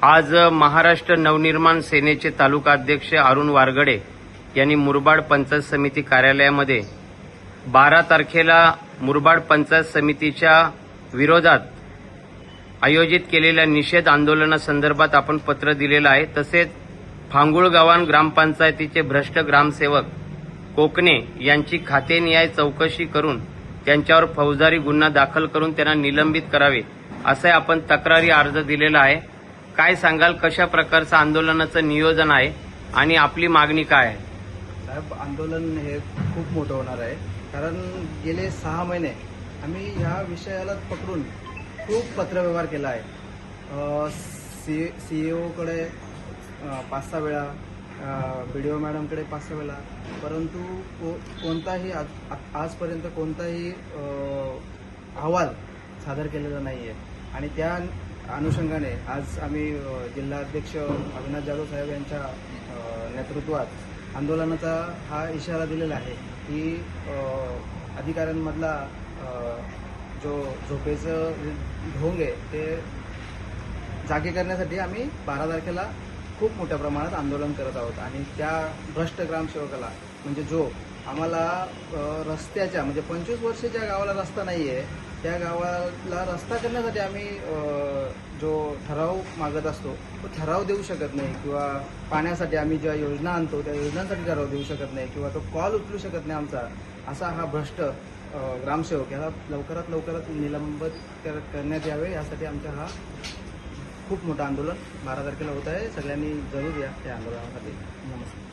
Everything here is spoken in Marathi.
आज महाराष्ट्र नवनिर्माण सेनेचे तालुका अध्यक्ष अरुण वारगडे यांनी मुरबाड पंचायत समिती कार्यालयामध्ये 12 तारखेला मुरबाड पंचायत समितीच्या विरोधात आयोजित केलेल्या निषेध आंदोलनासंदर्भात आपण पत्र दिलेलं आहे। तसेच फांगुळगावान ग्रामपंचायतीचे भ्रष्ट ग्रामसेवक कोकणे यांची खातेनिहाय चौकशी करून त्यांच्यावर फौजदारी गुन्हा दाखल करून त्यांना निलंबित करावे असे आपण तक्रारी अर्ज दिलेला आहे। काय सांगाल, कशा प्रकारचं आंदोलनाचं नियोजन आहे आणि आपली मागणी काय आहे? साहेब, आंदोलन हे खूप मोठं होणार आहे, कारण गेले 6 महिने आम्ही ह्या विषयाला पकडून खूप पत्रव्यवहार केला आहे। सीईओकडे 5-6 वेळा, BDO मॅडमकडे 5-6 वेळा, परंतु कोणताही आजपर्यंत कोणताही अहवाल सादर केलेला नाही आहे। आणि त्या अनुषंगाने आज आम्ही जिल्हाध्यक्ष अविनाश जाधव साहेब यांच्या नेतृत्वात आंदोलनाचा हा इशारा दिलेला आहे की अधिकाऱ्यांमधला जो झोपेचं ढोंग आहे ते जागे करण्यासाठी आम्ही 12 तारखेला खूप मोठ्या प्रमाणात आंदोलन करत आहोत। आणि त्या भ्रष्ट ग्रामसेवकाला, म्हणजे जो आम्हाला रस्त्याच्या, म्हणजे 25 वर्ष ज्या गावाला रस्ता नाही आहे त्या गावाला रस्ता करण्यासाठी आम्ही जो ठराव मागत असतो तो ठराव देऊ शकत नाही, किंवा पाण्यासाठी आम्ही ज्या योजना आणतो त्या योजनांसाठी ठराव देऊ शकत नाही, किंवा तो कॉल उचलू शकत नाही आमचा, असा हा भ्रष्ट ग्रामसेवक याला लवकरात निलंबित करण्यात यावे, यासाठी आमचा हा खूप मोठं आंदोलन 12 तारखेला होत आहे। सगळ्यांनी जरूर या त्या आंदोलनासाठी। नमस्कार।